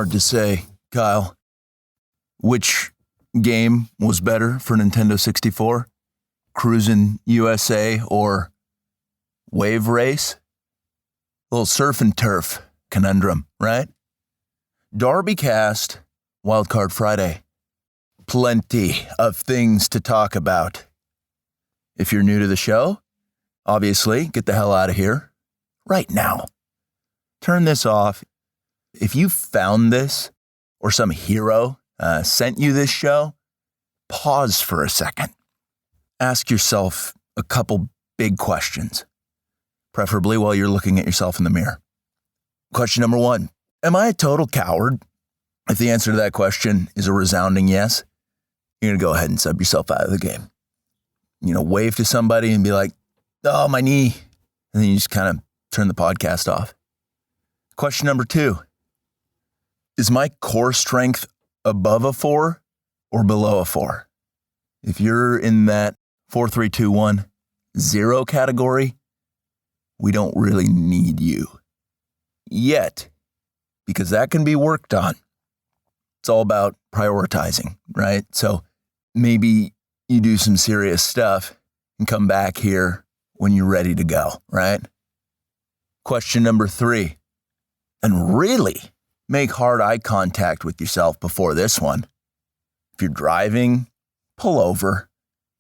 hard to say, Kyle. Which game was better for Nintendo 64? Cruisin' USA or Wave Race? Little surf and turf conundrum, right? DarbyCast, WildCard Friday. Plenty of things to talk about. If you're new to the show, obviously, get the hell out of here right now. Turn this off. If you found this or some hero sent you this show, pause for a second. Ask yourself a couple big questions, preferably while you're looking at yourself in the mirror. Question number 1, am I a total coward? If the answer to that question is a resounding yes, you're going to go ahead and sub yourself out of the game. Wave to somebody and be like, oh, my knee. And then you just kind of turn the podcast off. Question number 2, is my core strength above a 4 or below a 4? If you're in that 4, 3, 2, 1, 0 category, we don't really need you yet, because that can be worked on. It's all about prioritizing, right? So maybe you do some serious stuff and come back here when you're ready to go, right? Question number 3, and really make hard eye contact with yourself before this one. If you're driving, pull over,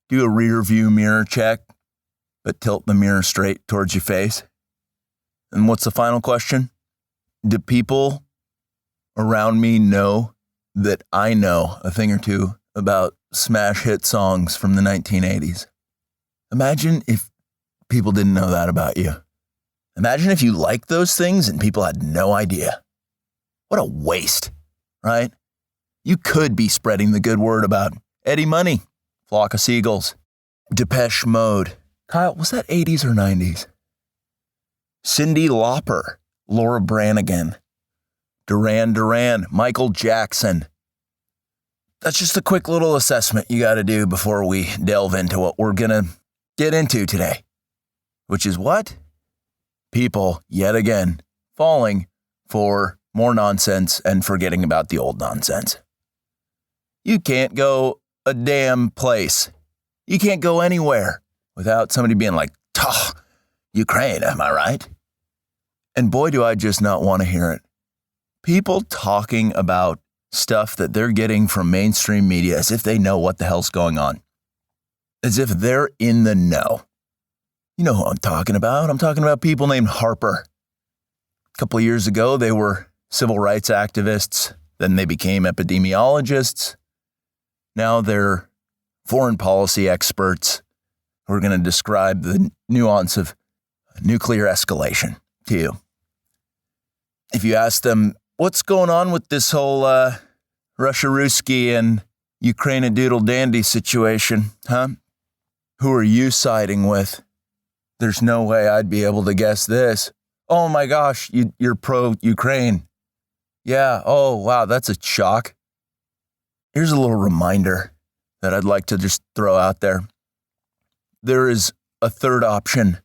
do a rear view mirror check, but tilt the mirror straight towards your face. And what's the final question? Do people around me know that I know a thing or two about smash hit songs from the 1980s? Imagine if people didn't know that about you. Imagine if you liked those things and people had no idea. What a waste, right? You could be spreading the good word about Eddie Money, Flock of Seagulls, Depeche Mode. Kyle, was that 80s or 90s? Cyndi Lauper, Laura Branigan, Duran Duran, Michael Jackson. That's just a quick little assessment you got to do before we delve into what we're going to get into today. Which is what? People, yet again, falling for more nonsense and forgetting about the old nonsense. You can't go a damn place. You can't go anywhere without somebody being like, Ukraine, am I right? And boy, do I just not want to hear it. People talking about stuff that they're getting from mainstream media as if they know what the hell's going on. As if they're in the know. You know who I'm talking about. I'm talking about people named Harper. A couple of years ago, they were civil rights activists. Then they became epidemiologists. Now they're foreign policy experts who are going to describe the nuance of nuclear escalation to you. If you ask them, what's going on with this whole Russia-Ruski and Ukraine-a-doodle-dandy situation, huh? Who are you siding with? There's no way I'd be able to guess this. Oh my gosh, you're pro-Ukraine. Yeah, oh wow, that's a shock. Here's a little reminder that I'd like to just throw out there. There is a third option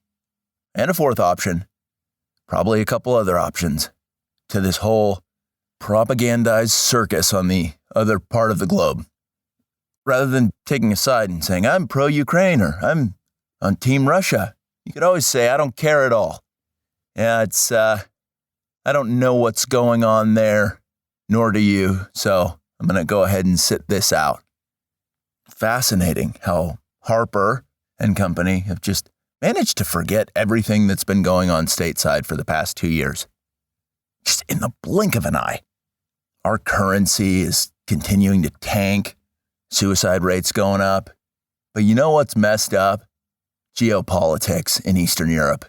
and a fourth option, probably a couple other options to this whole propagandized circus on the other part of the globe. Rather than taking a side and saying, I'm pro-Ukraine or I'm on Team Russia, you could always say, I don't care at all. Yeah, I don't know what's going on there, nor do you, so I'm going to go ahead and sit this out. Fascinating how Harper and company have just managed to forget everything that's been going on stateside for the past 2 years. Just in the blink of an eye. Our currency is continuing to tank, suicide rates going up. But you know what's messed up? Geopolitics in Eastern Europe.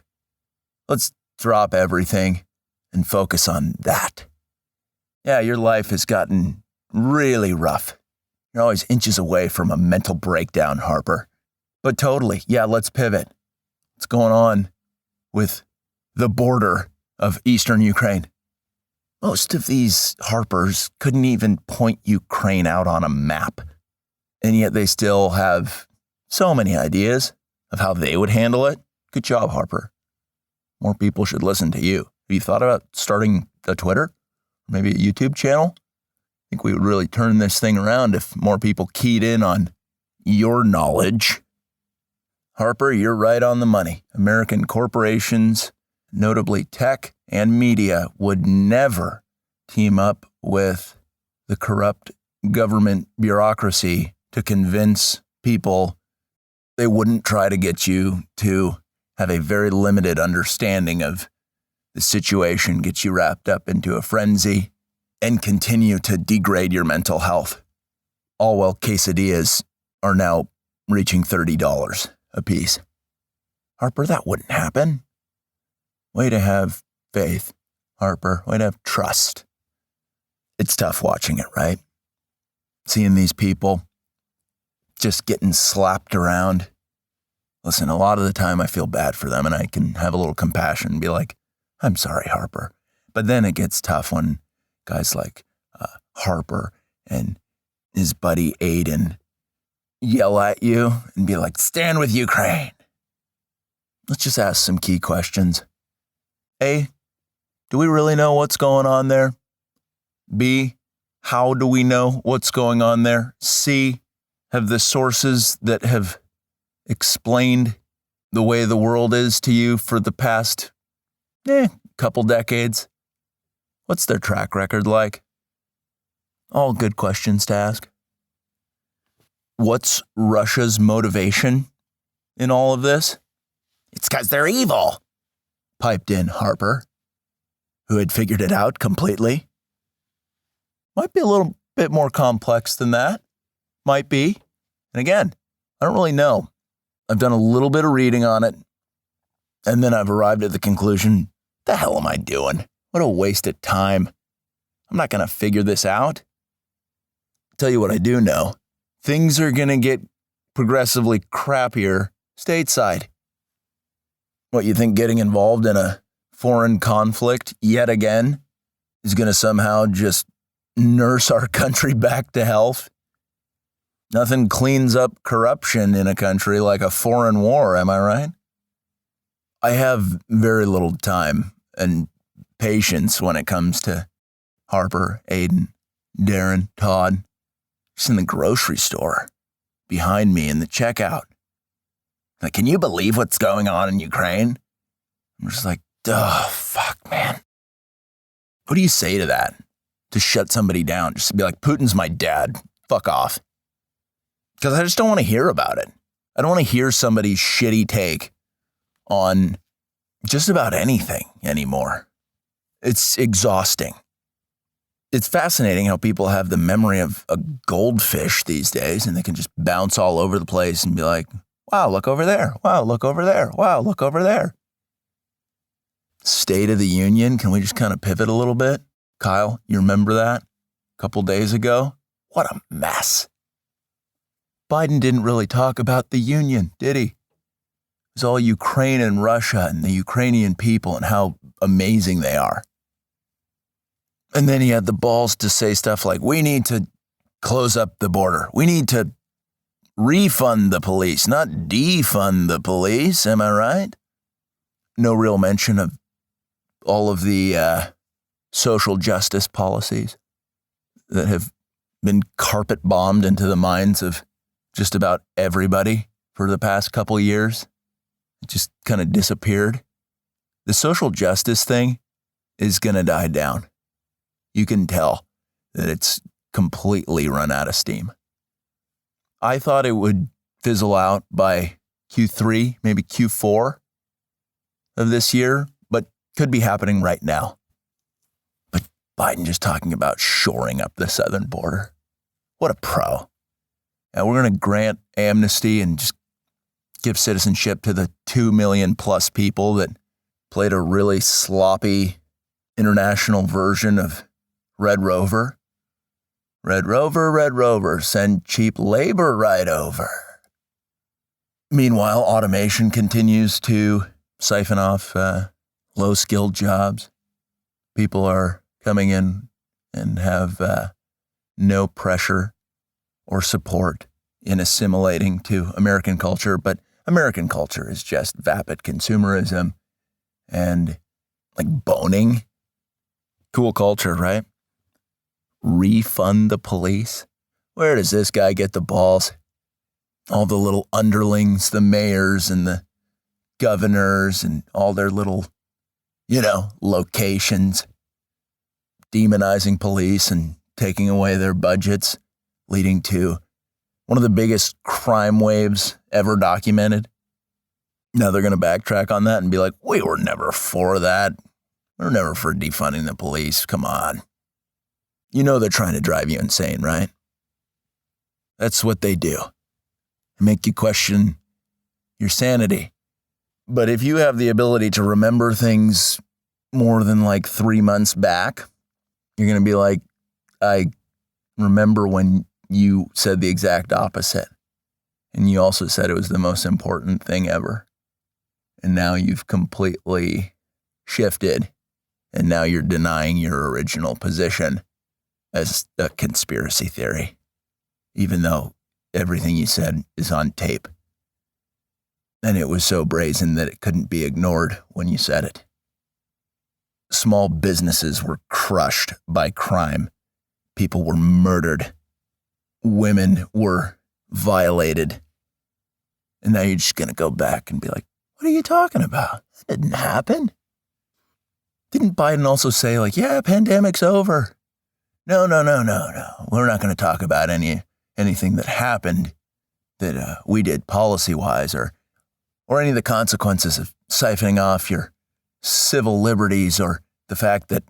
Let's drop everything and focus on that. Yeah, your life has gotten really rough. You're always inches away from a mental breakdown, Harper. But totally, yeah, let's pivot. What's going on with the border of Eastern Ukraine? Most of these Harpers couldn't even point Ukraine out on a map. And yet they still have so many ideas of how they would handle it. Good job, Harper. More people should listen to you. Have you thought about starting a Twitter maybe a YouTube channel. I think we would really turn this thing around if more people keyed in on your knowledge. Harper, you're right on the money. American corporations, notably tech and media, would never team up with the corrupt government bureaucracy to convince people. They wouldn't try to get you to have a very limited understanding of the situation, get you wrapped up into a frenzy, and continue to degrade your mental health. All while quesadillas are now reaching $30 a piece. Harper, that wouldn't happen. Way to have faith, Harper. Way to have trust. It's tough watching it, right? Seeing these people just getting slapped around. Listen, a lot of the time I feel bad for them and I can have a little compassion and be like, I'm sorry, Harper. But then it gets tough when guys like Harper and his buddy Aiden yell at you and be like, stand with Ukraine. Let's just ask some key questions. A, do we really know what's going on there? B, how do we know what's going on there? C, have the sources that have explained the way the world is to you for the past couple decades, what's their track record like? All good questions to ask. What's Russia's motivation in all of this? It's because they're evil, piped in Harper, who had figured it out completely. Might be a little bit more complex than that. Might be. And again, I don't really know. I've done a little bit of reading on it, and then I've arrived at the conclusion, the hell am I doing? What a waste of time. I'm not going to figure this out. Tell you what I do know. Things are going to get progressively crappier stateside. What, you think getting involved in a foreign conflict yet again is going to somehow just nurse our country back to health? Nothing cleans up corruption in a country like a foreign war, am I right? I have very little time and patience when it comes to Harper, Aiden, Darren, Todd, just in the grocery store, behind me in the checkout. Like, can you believe what's going on in Ukraine? I'm just like, oh, fuck, man. What do you say to that? To shut somebody down, just to be like, Putin's my dad, fuck off. Because I just don't want to hear about it. I don't want to hear somebody's shitty take on just about anything anymore. It's exhausting. It's fascinating how people have the memory of a goldfish these days, and they can just bounce all over the place and be like, wow, look over there. Wow, look over there. Wow, look over there. State of the Union, can we just kind of pivot a little bit? Kyle, you remember that a couple days ago? What a mess. Biden didn't really talk about the Union, did he? It was all Ukraine and Russia and the Ukrainian people and how amazing they are. And then he had the balls to say stuff like, we need to close up the border. We need to refund the police, not defund the police. Am I right? No real mention of all of the social justice policies that have been carpet bombed into the minds of just about everybody for the past couple years. It just kind of disappeared. The social justice thing is going to die down. You can tell that it's completely run out of steam. I thought it would fizzle out by Q3, maybe Q4 of this year, but could be happening right now. But Biden just talking about shoring up the southern border. What a pro. And we're going to grant amnesty and just give citizenship to the 2 million plus people that played a really sloppy international version of Red Rover. Red Rover, Red Rover, send cheap labor right over. Meanwhile, automation continues to siphon off low-skilled jobs. People are coming in and have no pressure or support in assimilating to American culture, but American culture is just vapid consumerism and like boning. Cool culture, right? refund the police? Where does this guy get the balls? All the little underlings, the mayors and the governors and all their little, locations, demonizing police and taking away their budgets, leading to one of the biggest crime waves ever documented. Now they're going to backtrack on that and be like, we were never for that. We were never for defunding the police. Come on. You know they're trying to drive you insane, right? That's what they do. They make you question your sanity. But if you have the ability to remember things more than like 3 months back, you're going to be like, I remember when you said the exact opposite. And you also said it was the most important thing ever. And now you've completely shifted. And now you're denying your original position as a conspiracy theory, even though everything you said is on tape. And it was so brazen that it couldn't be ignored when you said it. Small businesses were crushed by crime. People were murdered. Women were violated. And now you're just going to go back and be like, what are you talking about? That didn't happen. Didn't Biden also say yeah, pandemic's over? No. We're not going to talk about anything that happened that we did policy-wise or any of the consequences of siphoning off your civil liberties or the fact that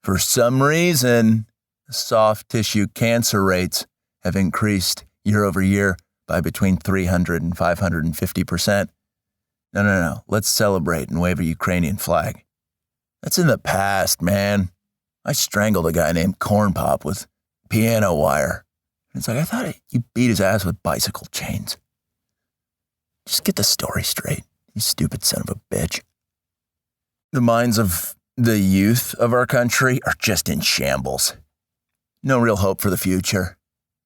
for some reason, soft tissue cancer rates have increased year over year by between 300 and 550%. No. Let's celebrate and wave a Ukrainian flag. That's in the past, man. I strangled a guy named Corn Pop with piano wire. It's like, I thought you beat his ass with bicycle chains. Just get the story straight, you stupid son of a bitch. The minds of the youth of our country are just in shambles. No real hope for the future.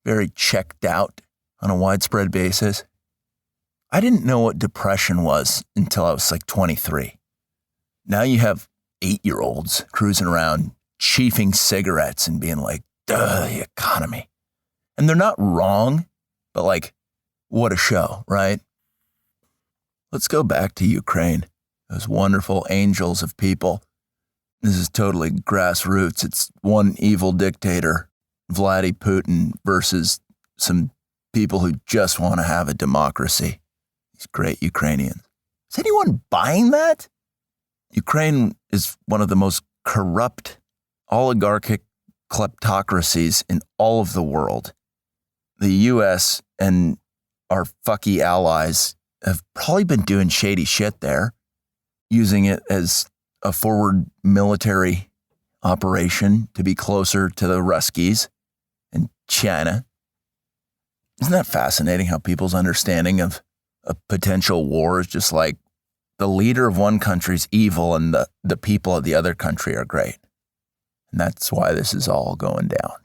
Very checked out on a widespread basis. I didn't know what depression was until I was 23. Now you have 8-year-olds cruising around, chiefing cigarettes and being like, duh, the economy. And they're not wrong, but what a show, right? Let's go back to Ukraine. Those wonderful angels of people. This is totally grassroots. It's one evil dictator, Vladimir Putin, versus some people who just want to have a democracy. These great Ukrainians. Is anyone buying that? Ukraine is one of the most corrupt, oligarchic kleptocracies in all of the world. The U.S. and our fucky allies have probably been doing shady shit there, using it as a forward military operation to be closer to the Ruskies and China. Isn't that fascinating how people's understanding of a potential war is just like the leader of one country's evil and the people of the other country are great. And that's why this is all going down.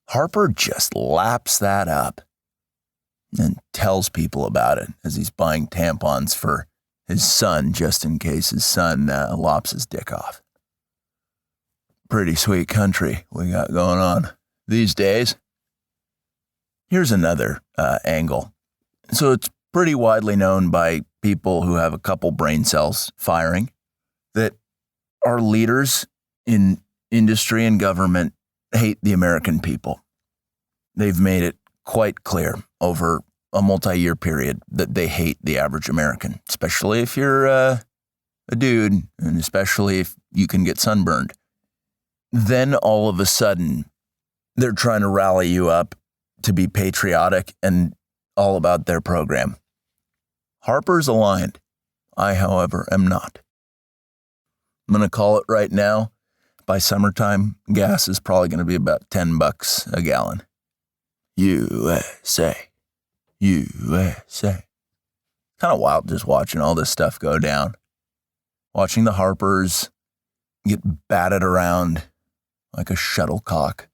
Harper just laps that up and tells people about it as he's buying tampons for his son, just in case his son lops his dick off. Pretty sweet country we got going on these days. Here's another angle. So it's pretty widely known by people who have a couple brain cells firing that our leaders in industry and government hate the American people. They've made it quite clear over a multi-year period that they hate the average American, especially if you're a dude and especially if you can get sunburned. Then all of a sudden, they're trying to rally you up to be patriotic and all about their program. Harper's aligned. I, however, am not. I'm going to call it right now. By summertime, gas is probably going to be about $10 a gallon. USA. USA. Kind of wild just watching all this stuff go down. Watching the Harpers get batted around like a shuttlecock.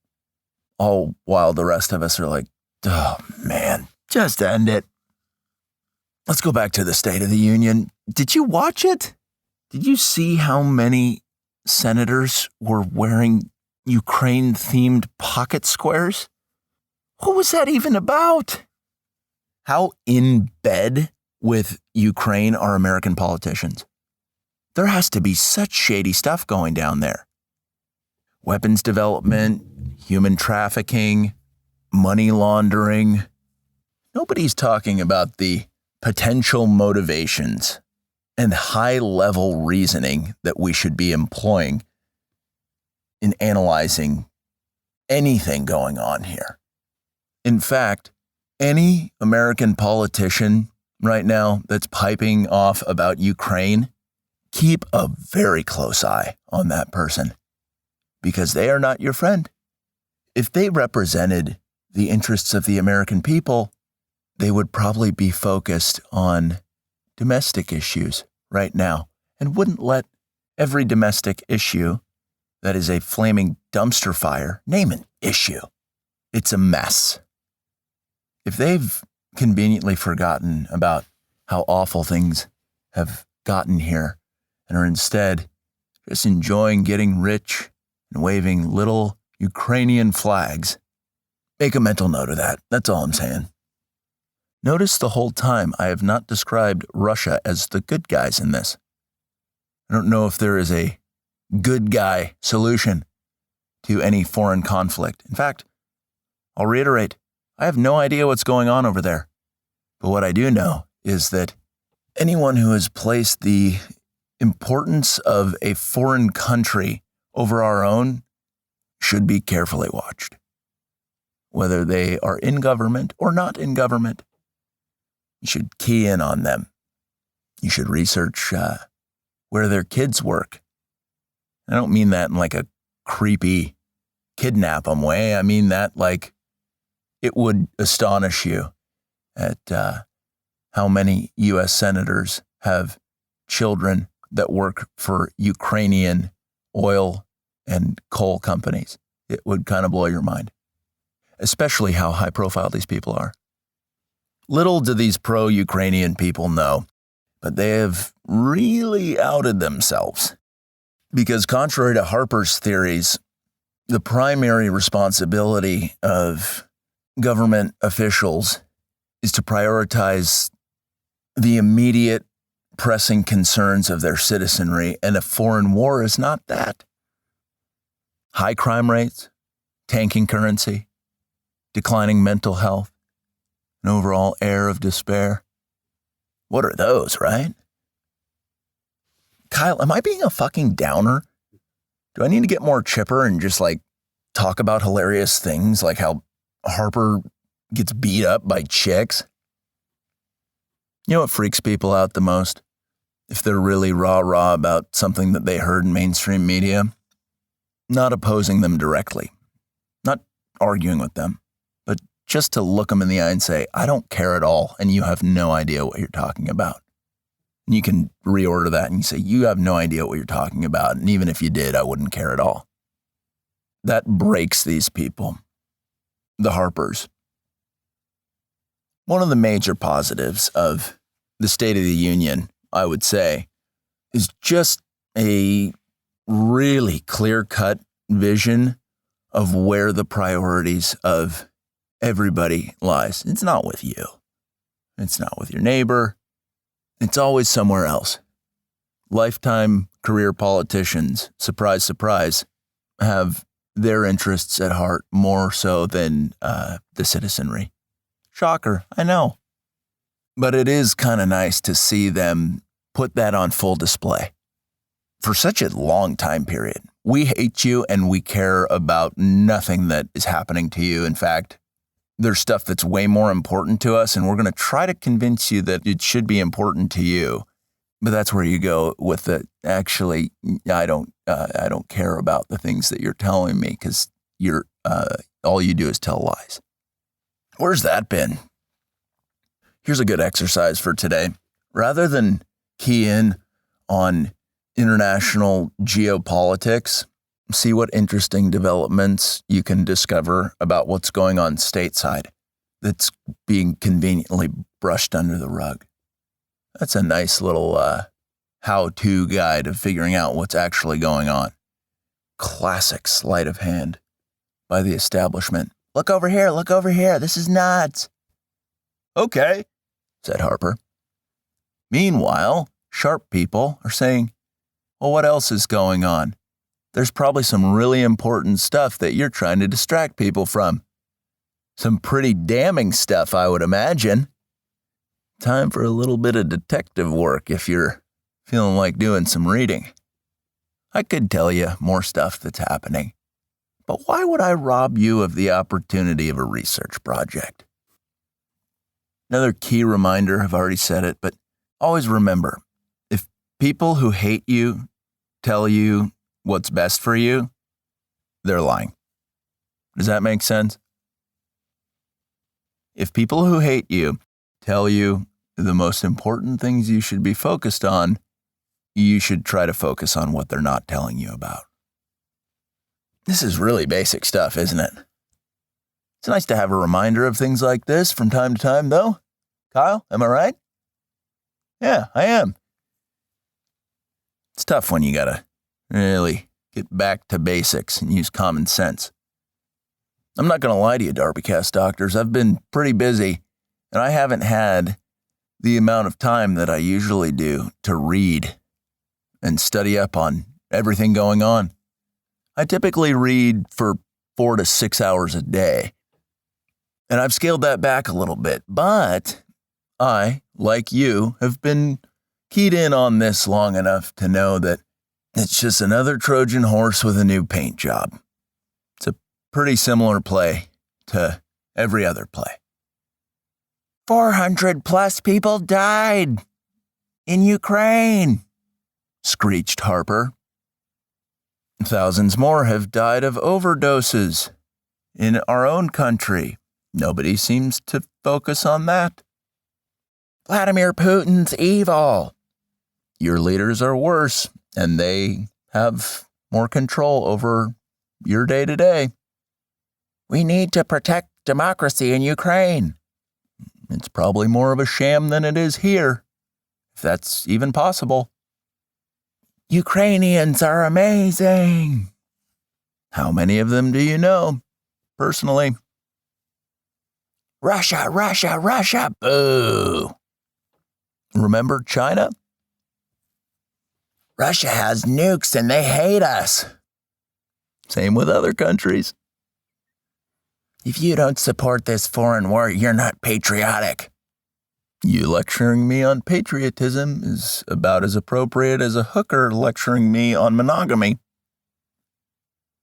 All while the rest of us are like, oh man, just end it. Let's go back to the State of the Union. Did you watch it? Did you see how many senators were wearing Ukraine-themed pocket squares? What was that even about? How in bed with Ukraine are American politicians? There has to be such shady stuff going down there. Weapons development, human trafficking, money laundering. Nobody's talking about the potential motivations and high-level reasoning that we should be employing in analyzing anything going on here. In fact, any American politician right now that's piping off about Ukraine, keep a very close eye on that person, because they are not your friend. If they represented the interests of the American people, they would probably be focused on domestic issues right now and wouldn't let every domestic issue that is a flaming dumpster fire name an issue. It's a mess. If they've conveniently forgotten about how awful things have gotten here and are instead just enjoying getting rich and waving little Ukrainian flags, make a mental note of that. That's all I'm saying. Notice the whole time I have not described Russia as the good guys in this. I don't know if there is a good guy solution to any foreign conflict. In fact, I'll reiterate, I have no idea what's going on over there. But what I do know is that anyone who has placed the importance of a foreign country over our own should be carefully watched. Whether they are in government or not in government, you should key in on them. You should research where their kids work. I don't mean that in like a creepy kidnap them way. I mean that like it would astonish you at how many U.S. senators have children that work for Ukrainian oil and coal companies. It would kind of blow your mind, especially how high profile these people are. Little do these pro-Ukrainian people know, but they have really outed themselves. Because contrary to Harper's theories, the primary responsibility of government officials is to prioritize the immediate pressing concerns of their citizenry, and a foreign war is not that. High crime rates, tanking currency, declining mental health, an overall air of despair. What are those, right? Kyle, am I being a fucking downer? Do I need to get more chipper and just like talk about hilarious things like how Harper gets beat up by chicks? You know what freaks people out the most? If they're really rah-rah about something that they heard in mainstream media, not opposing them directly, not arguing with them, but just to look them in the eye and say, I don't care at all, and you have no idea what you're talking about. And you can reorder that and you say, you have no idea what you're talking about, and even if you did, I wouldn't care at all. That breaks these people, the Harpers. One of the major positives of the State of the Union, I would say, is just a really clear-cut vision of where the priorities of everybody lies. It's not with you. It's not with your neighbor. It's always somewhere else. Lifetime career politicians, surprise, surprise, have their interests at heart more so than the citizenry. Shocker, I know. But it is kind of nice to see them put that on full display. For such a long time period, we hate you and we care about nothing that is happening to you. In fact, there's stuff that's way more important to us, and we're going to try to convince you that it should be important to you. But that's where you go with the, actually, I don't care about the things that you're telling me because you're all you do is tell lies. Where's that been? Here's a good exercise for today. Rather than key in on international geopolitics, see what interesting developments you can discover about what's going on stateside that's being conveniently brushed under the rug. That's a nice little how-to guide of figuring out what's actually going on. classic sleight of hand by the establishment. Look over here, this is nuts. Okay, said Harper. Meanwhile, sharp people are saying, well, what else is going on? There's probably some really important stuff that you're trying to distract people from. Some pretty damning stuff, I would imagine. Time for a little bit of detective work if you're feeling like doing some reading. I could tell you more stuff that's happening, but why would I rob you of the opportunity of a research project? Another key reminder, I've already said it, but always remember, if people who hate you tell you what's best for you, they're lying. Does that make sense? If people who hate you tell you the most important things you should be focused on, you should try to focus on what they're not telling you about. This is really basic stuff, isn't it? It's nice to have a reminder of things like this from time to time, though. Kyle, am I right? Yeah, I am. It's tough when you gotta really get back to basics and use common sense. I'm not gonna lie to you, DarbyCast doctors. I've been pretty busy, and I haven't had the amount of time that I usually do to read and study up on everything going on. I typically read for 4 to 6 hours a day, and I've scaled that back a little bit, but I, like you, have been keyed in on this long enough to know that it's just another Trojan horse with a new paint job. It's a pretty similar play to every other play. 400 plus people died in Ukraine, screeched Harper. Thousands more have died of overdoses in our own country. Nobody seems to focus on that. Vladimir Putin's evil. Your leaders are worse, and they have more control over your day-to-day. We need to protect democracy in Ukraine. It's probably more of a sham than it is here, if that's even possible. Ukrainians are amazing. How many of them do you know, personally? Russia, boo. Remember China? Russia has nukes and they hate us. Same with other countries. If you don't support this foreign war, you're not patriotic. You lecturing me on patriotism is about as appropriate as a hooker lecturing me on monogamy.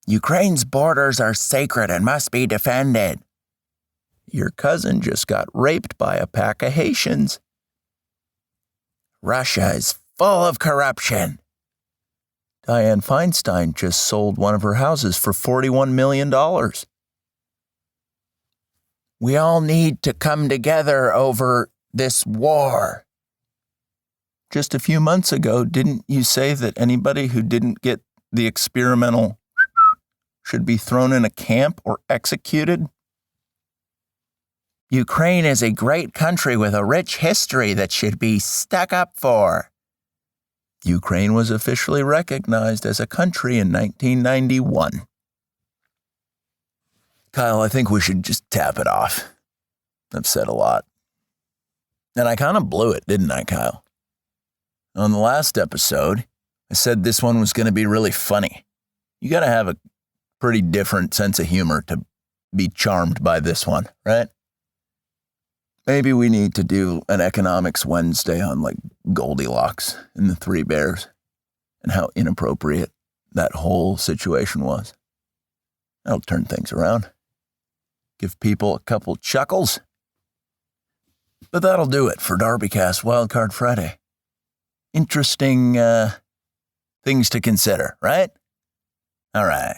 Ukraine's borders are sacred and must be defended. Your cousin just got raped by a pack of Haitians. Russia is full of corruption. Dianne Feinstein just sold one of her houses for $41 million. We all need to come together over this war. Just a few months ago, didn't you say that anybody who didn't get the experimental should be thrown in a camp or executed? Ukraine is a great country with a rich history that should be stuck up for. Ukraine was officially recognized as a country in 1991. Kyle, I think we should just tap it off. I've said a lot. And I kind of blew it, didn't I, Kyle? On the last episode, I said this one was going to be really funny. You got to have a pretty different sense of humor to be charmed by this one, right? Maybe we need to do an Economics Wednesday on like Goldilocks and the Three Bears and how inappropriate that whole situation was. That'll turn things around. Give people a couple chuckles. But that'll do it for DarbyCast WildCard Friday. Interesting things to consider, right? All right.